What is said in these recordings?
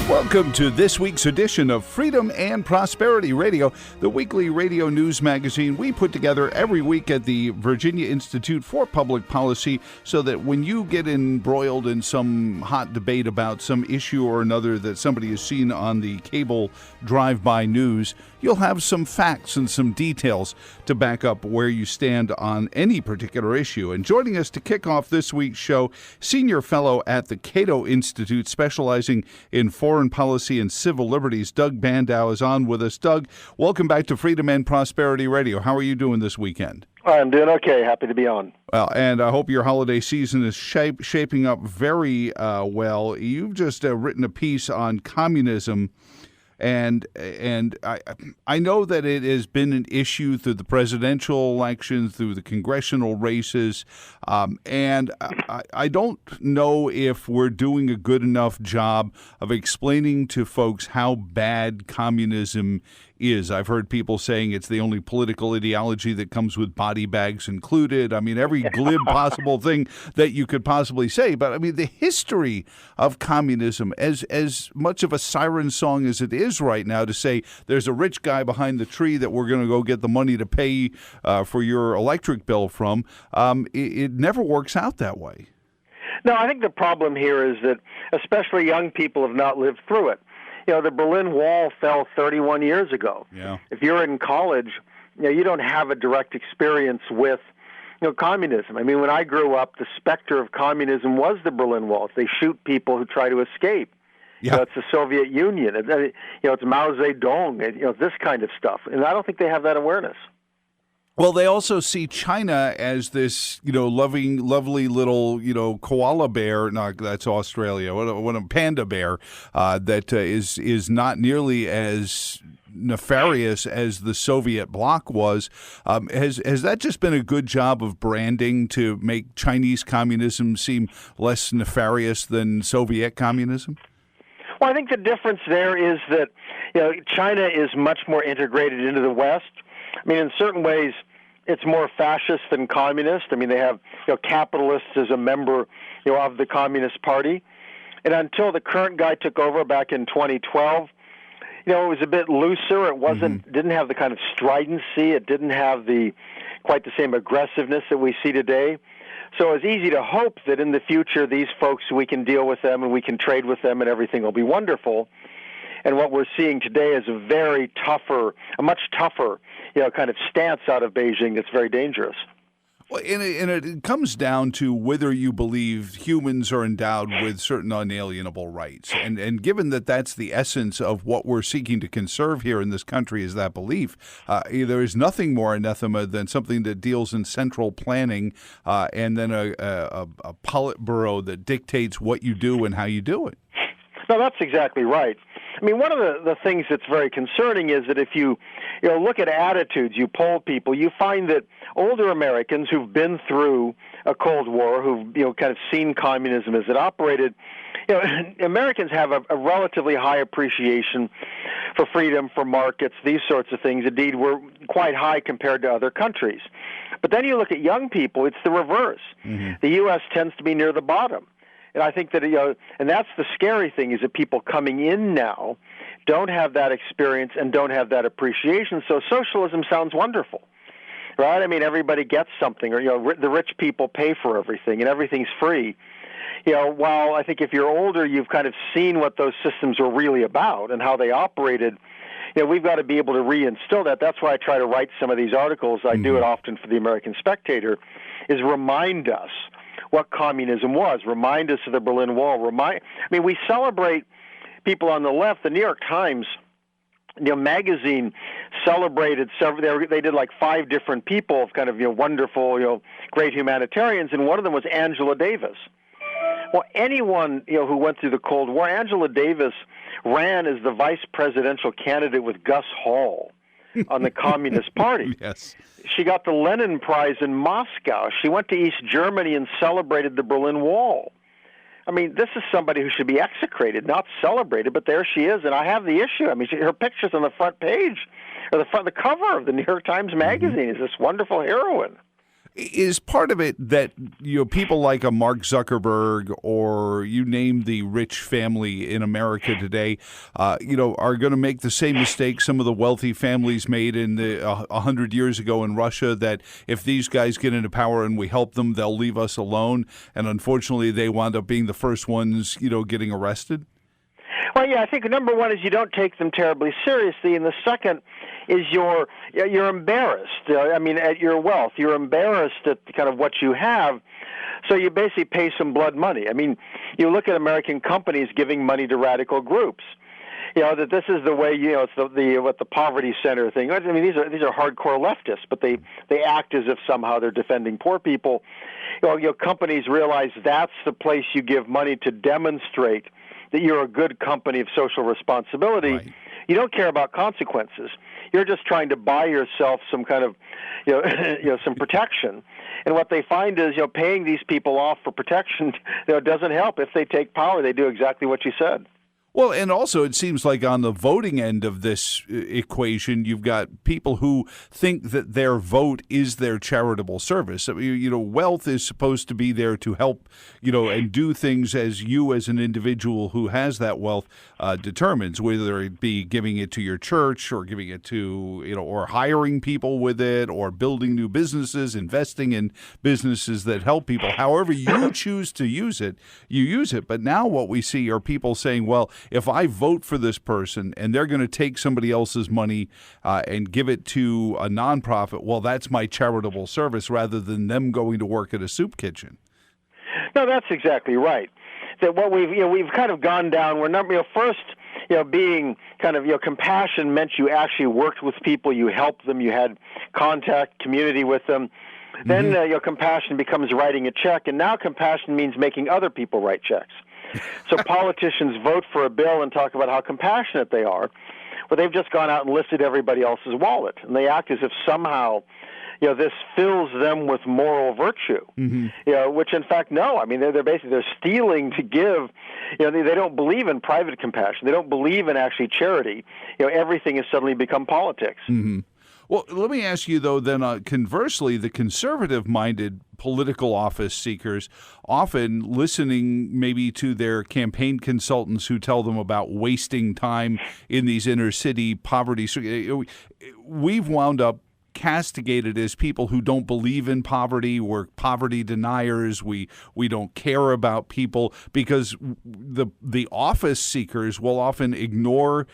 Welcome to this week's edition of Freedom and Prosperity Radio, the weekly radio news magazine we put together every week at the Virginia Institute for Public Policy so that when you get embroiled in some hot debate about some issue or another that somebody has seen on the cable drive-by news, you'll have some facts and some details to back up where you stand on any particular issue. And joining us to kick off this week's show, senior fellow at the Cato Institute specializing in foreign policy and civil liberties, Doug Bandow is on with us. Doug, welcome back to Freedom and Prosperity Radio. How are you doing this weekend? I'm doing okay. Happy to be on. Well, and I hope your holiday season is shaping up very well. You've just written a piece on communism. And I know that it has been an issue through the presidential elections, through the congressional races, and I don't know if we're doing a good enough job of explaining to folks how bad communism is. I've heard people saying it's the only political ideology that comes with body bags included. I mean, every glib possible thing that you could possibly say. But I mean, the history of communism, as much of a siren song as it is right now to say there's a rich guy behind the tree that we're going to go get the money to pay for your electric bill from, it never works out that way. No, I think the problem here is that especially young people have not lived through it. You know, the Berlin Wall fell 31 years ago. Yeah. If you're in college, you don't have a direct experience with, communism. I mean, when I grew up, the specter of communism was the Berlin Wall. They shoot people who try to escape. Yeah. It's the Soviet Union. It's Mao Zedong. This kind of stuff. And I don't think they have that awareness. Well, they also see China as this, lovely little, koala bear. No, that's Australia. What a panda bear that is not nearly as nefarious as the Soviet bloc was. Has that just been a good job of branding to make Chinese communism seem less nefarious than Soviet communism? Well, I think the difference there is that China is much more integrated into the West. I mean, in certain ways, it's more fascist than communist. I mean, they have capitalists as a member of the Communist Party. And until the current guy took over back in 2012, it was a bit looser. It didn't have the kind of stridency. It didn't have quite the same aggressiveness that we see today. So it's easy to hope that in the future these folks, we can deal with them and we can trade with them and everything will be wonderful. And what we're seeing today is a much tougher, kind of stance out of Beijing that's very dangerous. Well, and it comes down to whether you believe humans are endowed with certain unalienable rights. And given that that's the essence of what we're seeking to conserve here in this country is that belief, there is nothing more anathema than something that deals in central planning and then a Politburo that dictates what you do and how you do it. No, that's exactly right. I mean, one of the things that's very concerning is that if you look at attitudes, you poll people, you find that older Americans who've been through a Cold War, who've kind of seen communism as it operated, Americans have a relatively high appreciation for freedom, for markets, these sorts of things. Indeed, we're quite high compared to other countries. But then you look at young people, it's the reverse. Mm-hmm. The U.S. tends to be near the bottom. And I think that, and that's the scary thing, is that people coming in now don't have that experience and don't have that appreciation. So socialism sounds wonderful, right? I mean, everybody gets something, or, the rich people pay for everything and everything's free. While I think if you're older, you've kind of seen what those systems are really about and how they operated. We've got to be able to reinstill that. That's why I try to write some of these articles. I do it often for the American Spectator, is remind us what communism was, remind us of the Berlin Wall. We celebrate people on the left. The New York Times, magazine celebrated several. They did like 5 different people of kind of wonderful, great humanitarians, and one of them was Angela Davis. Well, anyone who went through the Cold War, Angela Davis ran as the vice presidential candidate with Gus Hall on the Communist Party. Yes. She got the Lenin Prize in Moscow. She went to East Germany and celebrated the Berlin Wall. I mean, this is somebody who should be execrated, not celebrated, but there she is, and I have the issue. I mean, her picture's on the front page, or the cover of the New York Times Magazine is this wonderful heroine. Is part of it that people like a Mark Zuckerberg, or you name the rich family in America today, are going to make the same mistake some of the wealthy families made in the 100 years ago in Russia, that if these guys get into power and we help them, they'll leave us alone, and unfortunately they wound up being the first ones getting arrested? Well, yeah, I think number one is you don't take them terribly seriously, and the second is you're embarrassed. At your wealth, you're embarrassed at kind of what you have, so you basically pay some blood money. I mean, you look at American companies giving money to radical groups. That this is the way. It's the poverty center thing. I mean, these are hardcore leftists, but they act as if somehow they're defending poor people. Companies realize that's the place you give money to demonstrate that you're a good company of social responsibility. Right. You don't care about consequences. You're just trying to buy yourself some kind of, some protection. And what they find is, paying these people off for protection, doesn't help. If they take power, they do exactly what you said. Well, and also it seems like on the voting end of this equation, you've got people who think that their vote is their charitable service. I mean, wealth is supposed to be there to help, and do things as you as an individual who has that wealth determines, whether it be giving it to your church or giving it to, or hiring people with it, or building new businesses, investing in businesses that help people. However you choose to use it, you use it. But now what we see are people saying, well, if I vote for this person and they're going to take somebody else's money and give it to a nonprofit, well, that's my charitable service rather than them going to work at a soup kitchen. No, that's exactly right. That what we've kind of gone down. We're first, being kind of compassion meant you actually worked with people, you helped them, you had contact, community with them. Then compassion becomes writing a check, and now compassion means making other people write checks. So politicians vote for a bill and talk about how compassionate they are, but they've just gone out and lifted everybody else's wallet, and they act as if somehow, this fills them with moral virtue. Which in fact, no. I mean, they're stealing to give. They don't believe in private compassion. They don't believe in actually charity. Everything has suddenly become politics. Well, let me ask you, though, then conversely, the conservative-minded political office seekers often listening maybe to their campaign consultants who tell them about wasting time in these inner-city poverty. We've wound up castigated as people who don't believe in poverty. We're poverty deniers. We don't care about people because the office seekers will often ignore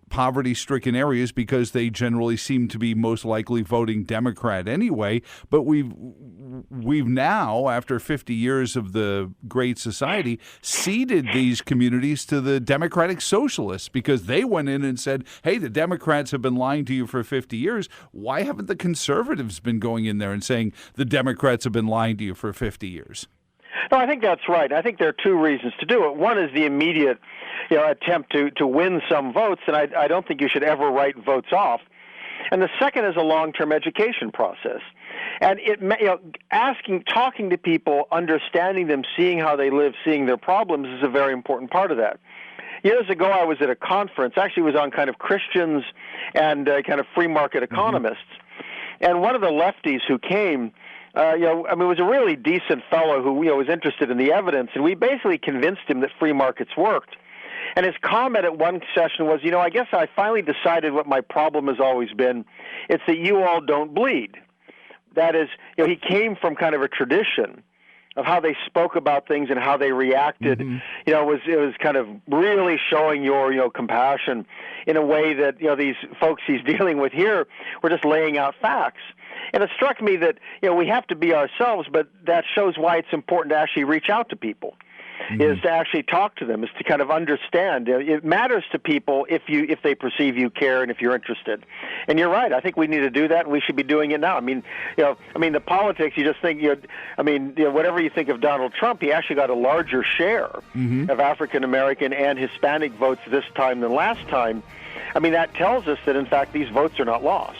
poverty-stricken areas because they generally seem to be most likely voting Democrat anyway. But we've now, after 50 years of the Great Society, ceded these communities to the Democratic Socialists because they went in and said, hey, the Democrats have been lying to you for 50 years. Why haven't the conservatives been going in there and saying the Democrats have been lying to you for 50 years? No, I think that's right. I think there are two reasons to do it. One is the immediate, attempt to win some votes, and I don't think you should ever write votes off. And the second is a long-term education process. And talking to people, understanding them, seeing how they live, seeing their problems is a very important part of that. Years ago, I was at a conference. Actually, it was on kind of Christians and kind of free market economists. And one of the lefties who came, was a really decent fellow who was interested in the evidence, and we basically convinced him that free markets worked. And his comment at one session was, I guess I finally decided what my problem has always been. It's that you all don't bleed. That is, he came from kind of a tradition of how they spoke about things and how they reacted. It was kind of really showing your compassion in a way that these folks he's dealing with here were just laying out facts. And it struck me that we have to be ourselves, but that shows why it's important to actually reach out to people. Is to actually talk to them, is to kind of understand. It matters to people if they perceive you care and if you're interested. And you're right. I think we need to do that, and we should be doing it now. The politics. You just think whatever you think of Donald Trump, he actually got a larger share of African American and Hispanic votes this time than last time. That tells us that in fact these votes are not lost.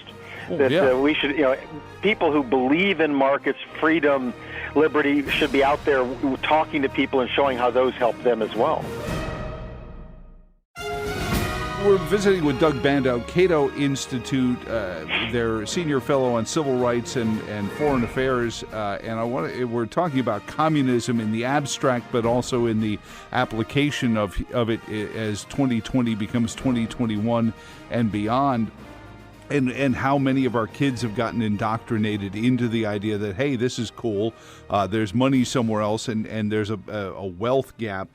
That we should, people who believe in markets, freedom, liberty should be out there talking to people and showing how those help them as well. We're visiting with Doug Bandow, Cato Institute, their senior fellow on civil rights and foreign affairs, and we're talking about communism in the abstract, but also in the application of it as 2020 becomes 2021 and beyond. And how many of our kids have gotten indoctrinated into the idea that, hey, this is cool, there's money somewhere else, and there's a wealth gap.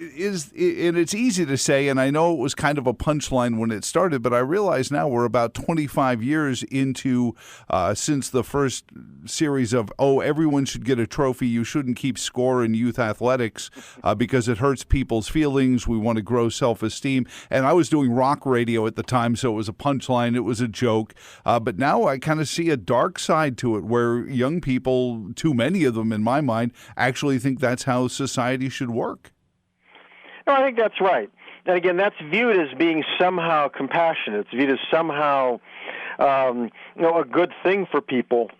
And it's easy to say, and I know it was kind of a punchline when it started, but I realize now we're about 25 years into since the first series of, everyone should get a trophy, you shouldn't keep score in youth athletics because it hurts people's feelings, we want to grow self-esteem. And I was doing rock radio at the time, so it was a punchline, it was a joke. But now I kind of see a dark side to it where young people, too many of them in my mind, actually think that's how society should work. No, I think that's right. And again, that's viewed as being somehow compassionate. It's viewed as somehow, a good thing for people.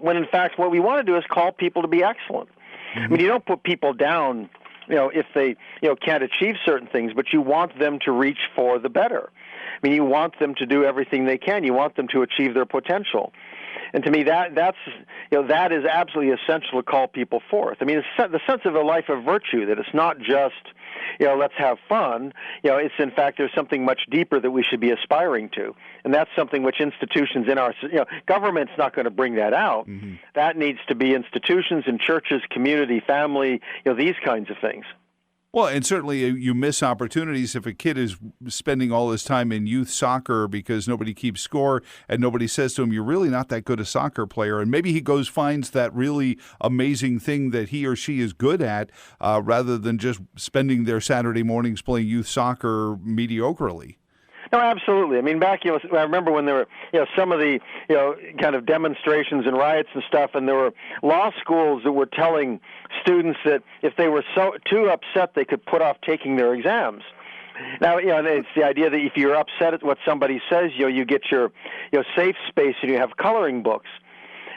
When in fact, what we want to do is call people to be excellent. Mm-hmm. I mean, you don't put people down, if they, can't achieve certain things, but you want them to reach for the better. I mean, you want them to do everything they can. You want them to achieve their potential. And to me, that is absolutely essential to call people forth. I mean, the sense of a life of virtue, that it's not just, let's have fun. It's in fact there's something much deeper that we should be aspiring to, and that's something which institutions in our, government's not going to bring that out. Mm-hmm. That needs to be institutions and churches, community, family, these kinds of things. Well, and certainly you miss opportunities if a kid is spending all his time in youth soccer because nobody keeps score and nobody says to him, you're really not that good a soccer player. And maybe he finds that really amazing thing that he or she is good at rather than just spending their Saturday mornings playing youth soccer mediocrely. No, absolutely. I mean, back, I remember when there were, some of the, kind of demonstrations and riots and stuff, and there were law schools that were telling students that if they were too upset, they could put off taking their exams. Now, it's the idea that if you're upset at what somebody says, you get your, safe space and you have coloring books.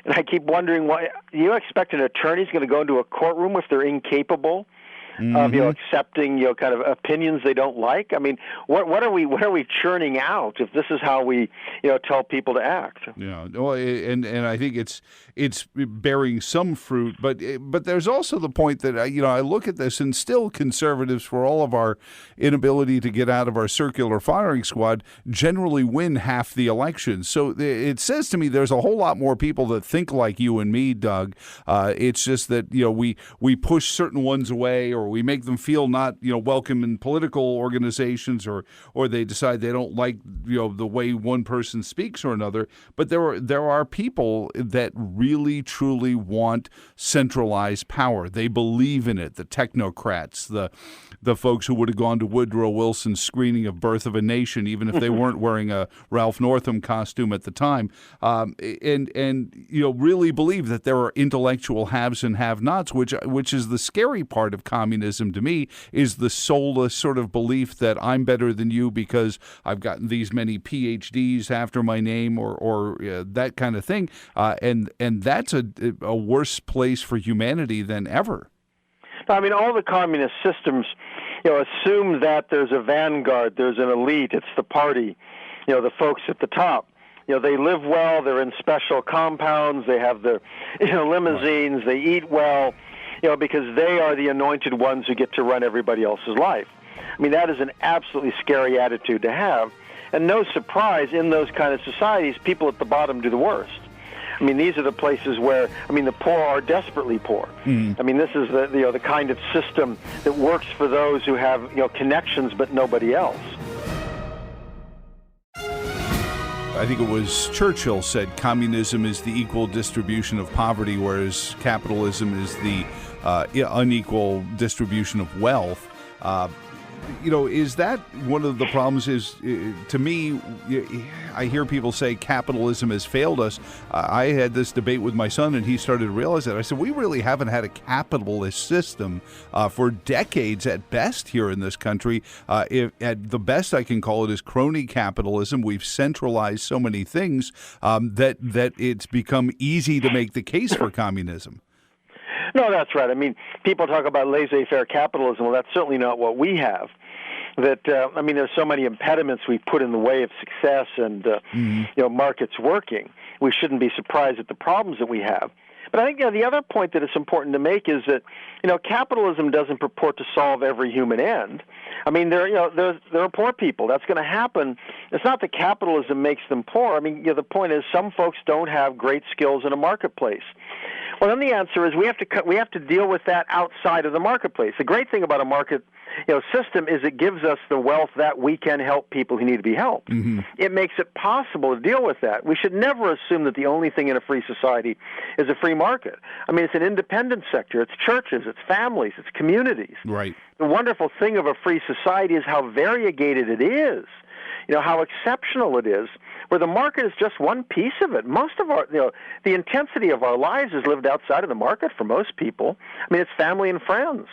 And I keep wondering, why you expect an attorney's going to go into a courtroom if they're incapable of accepting kind of opinions they don't like? I mean, what are we churning out if this is how we tell people to act? Yeah, well, and I think it's bearing some fruit, but there's also the point that I look at this and still conservatives, for all of our inability to get out of our circular firing squad, generally win half the elections. So it says to me there's a whole lot more people that think like you and me, Doug. It's just that we push certain ones away, or we make them feel not welcome in political organizations, or they decide they don't like the way one person speaks or another. But there are people that really truly want centralized power. They believe in it. The technocrats, the folks who would have gone to Woodrow Wilson's screening of Birth of a Nation, even if they weren't wearing a Ralph Northam costume at the time, and really believe that there are intellectual haves and have-nots, which is the scary part of communism to me, is the soulless sort of belief that I'm better than you because I've gotten these many PhDs after my name, or that kind of thing, and that's a worse place for humanity than ever. I mean, all the communist systems, assume that there's a vanguard, there's an elite, it's the party, the folks at the top. They live well, they're in special compounds, they have their limousines, they eat well, because they are the anointed ones who get to run everybody else's life. I mean, that is an absolutely scary attitude to have. And no surprise, in those kind of societies, people at the bottom do the worst. I mean, these are the places where, the poor are desperately poor. Mm. I mean, this is the kind of system that works for those who have, connections but nobody else. I think it was Churchill said communism is the equal distribution of poverty, whereas capitalism is the unequal distribution of wealth. Is that one of the problems? Is to me, I hear people say capitalism has failed us. I had this debate with my son, and he started to realize that. I said, we really haven't had a capitalist system for decades at best here in this country. At the best I can call it is crony capitalism. We've centralized so many things that it's become easy to make the case for communism. No, that's right. I mean, people talk about laissez-faire capitalism. Well, that's certainly not what we have. that I mean, there's so many impediments we put in the way of success and markets working. We shouldn't be surprised at the problems that we have. But I think the other point that it's important to make is that capitalism doesn't purport to solve every human end. I mean, there are poor people. That's going to happen. It's not that capitalism makes them poor. I mean, the point is some folks don't have great skills in a marketplace. Well, then the answer is we have to deal with that outside of the marketplace. The great thing about a market system is it gives us the wealth that we can help people who need to be helped. Mm-hmm. It makes it possible to deal with that. We should never assume that the only thing in a free society is a free market. I mean, it's an independent sector. It's churches, it's families, it's communities. Right. The wonderful thing of a free society is how variegated it is. How exceptional it is, where the market is just one piece of it. Most of our, the intensity of our lives is lived outside of the market for most people. I mean, it's family and friends.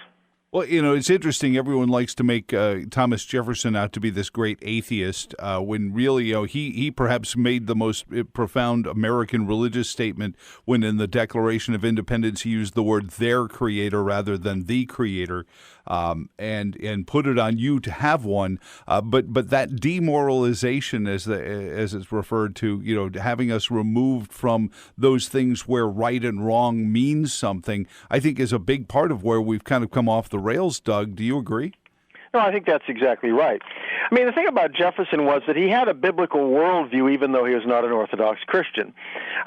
Well, it's interesting. Everyone likes to make Thomas Jefferson out to be this great atheist, when really, he perhaps made the most profound American religious statement when in the Declaration of Independence he used the word "their creator" rather than "the creator," and put it on you to have one. But that demoralization, as it's referred to, having us removed from those things where right and wrong means something, I think is a big part of where we've kind of come off the rails, Doug. Do you agree? No, I think that's exactly right. I mean, the thing about Jefferson was that he had a biblical worldview, even though he was not an Orthodox Christian.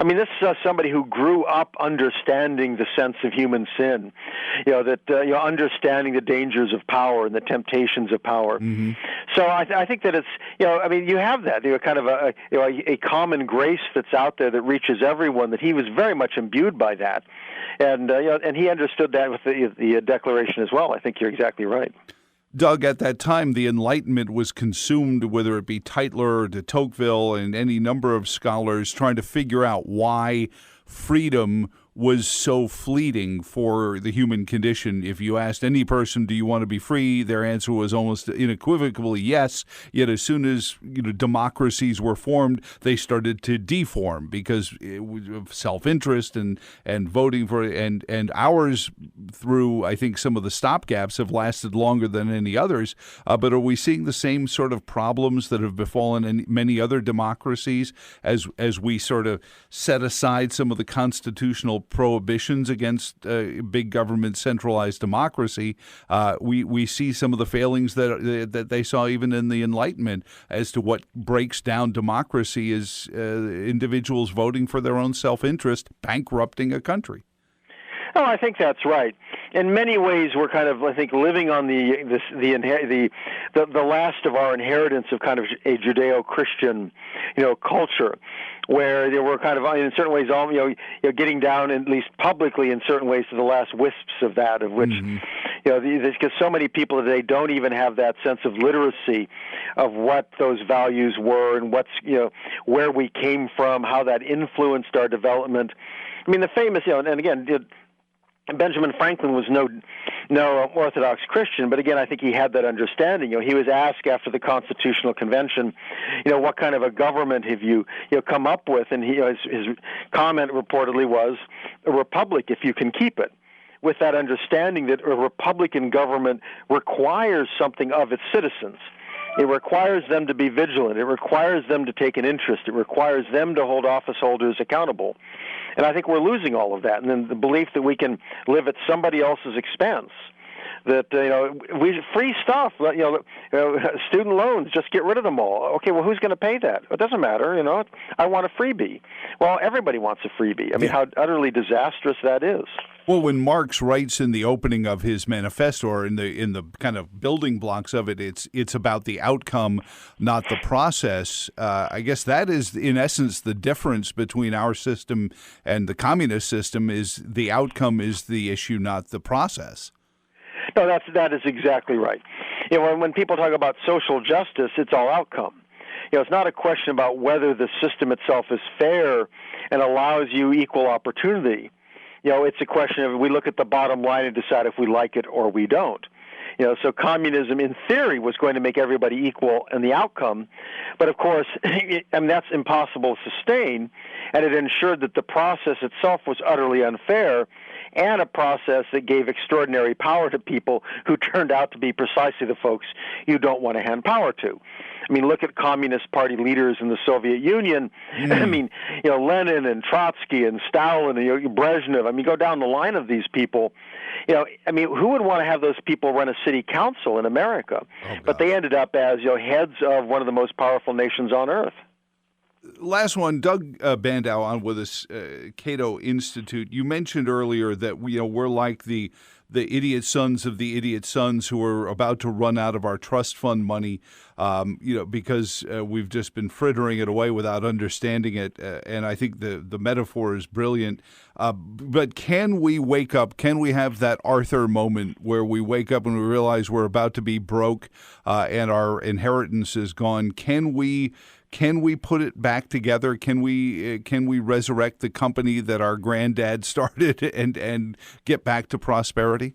I mean, this is somebody who grew up understanding the sense of human sin, understanding the dangers of power and the temptations of power. Mm-hmm. So I think that it's, you have that, kind of a common grace that's out there that reaches everyone. That he was very much imbued by that, and he understood that with the Declaration as well. I think you're exactly right. Doug, at that time, the Enlightenment was consumed, whether it be Tytler or de Tocqueville and any number of scholars trying to figure out why freedom was so fleeting for the human condition. If you asked any person, do you want to be free, their answer was almost unequivocally yes. Yet as soon as democracies were formed, they started to deform because of self-interest and voting for it. And ours, through I think some of the stopgaps, have lasted longer than any others. But are we seeing the same sort of problems that have befallen in many other democracies as we sort of set aside some of the constitutional prohibitions against big government centralized democracy? We see some of the failings that they saw even in the Enlightenment as to what breaks down democracy is individuals voting for their own self-interest, bankrupting a country. Oh, I think that's right. In many ways, we're kind of, I think, living on the last of our inheritance of kind of a Judeo-Christian, culture, where we're kind of, in certain ways, getting down, at least publicly, in certain ways, to the last wisps of that, of which, because so many people today don't even have that sense of literacy of what those values were and what's, where we came from, how that influenced our development. I mean, the famous, and again, Benjamin Franklin was no Orthodox Christian, but again, I think he had that understanding. He was asked after the Constitutional Convention, what kind of a government have you come up with, and his comment reportedly was, a republic if you can keep it, with that understanding that a Republican government requires something of its citizens. It requires them to be vigilant. It requires them to take an interest. It requires them to hold office holders accountable. And I think we're losing all of that. And then the belief that we can live at somebody else's expense, that, we free stuff, student loans, just get rid of them all. Okay, well, who's going to pay that? It doesn't matter, I want a freebie. Well, everybody wants a freebie. I mean, how utterly disastrous that is. Well, when Marx writes in the opening of his manifesto, or in the kind of building blocks of it, it's about the outcome, not the process. I guess that is, in essence, the difference between our system and the communist system. Is the outcome is the issue, not the process. No, that is exactly right. When people talk about social justice, it's all outcome. It's not a question about whether the system itself is fair and allows you equal opportunity. It's a question of we look at the bottom line and decide if we like it or we don't. So communism, in theory, was going to make everybody equal in the outcome, but of course, that's impossible to sustain, and it ensured that the process itself was utterly unfair, and a process that gave extraordinary power to people who turned out to be precisely the folks you don't want to hand power to. I mean, look at Communist Party leaders in the Soviet Union. I mean, Lenin and Trotsky and Stalin and Brezhnev. I mean, go down the line of these people. I mean, who would want to have those people run a city council in America? But they ended up as heads of one of the most powerful nations on earth. Last one, Doug Bandow on with us, Cato Institute. You mentioned earlier that we're like the idiot sons of the idiot sons who are about to run out of our trust fund money, because we've just been frittering it away without understanding it. And I think the metaphor is brilliant. But can we wake up? Can we have that Arthur moment where we wake up and we realize we're about to be broke and our inheritance is gone? Can we put it back together? Can we resurrect the company that our granddad started and get back to prosperity?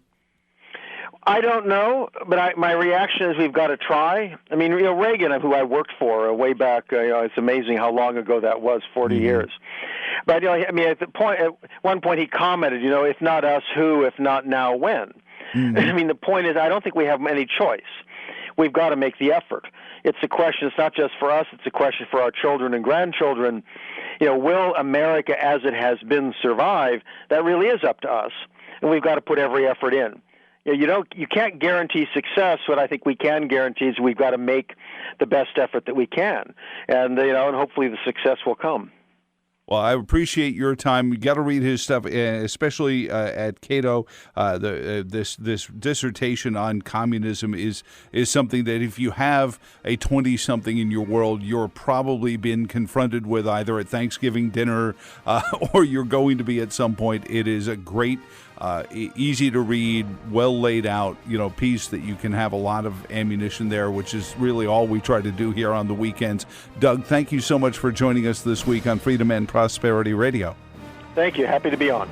I don't know, but my reaction is we've got to try. I mean, Reagan, who I worked for way back, it's amazing how long ago that was, 40 years. But I mean, at one point he commented, if not us, who? If not now, when? I mean, the point is, I don't think we have any choice. We've got to make the effort. It's a question. It's not just for us. It's a question for our children and grandchildren. Will America, as it has been, survive? That really is up to us, and we've got to put every effort in. You can't guarantee success. What I think we can guarantee is we've got to make the best effort that we can, and and hopefully the success will come. Well, I appreciate your time. You got to read his stuff, especially at Cato. This dissertation on communism is something that if you have a 20-something in your world, you're probably been confronted with either at Thanksgiving dinner or you're going to be at some point. It is a great, easy to read, well laid out, piece that you can have a lot of ammunition there, which is really all we try to do here on the weekends. Doug, thank you so much for joining us this week on Freedom and Prosperity Radio. Thank you. Happy to be on.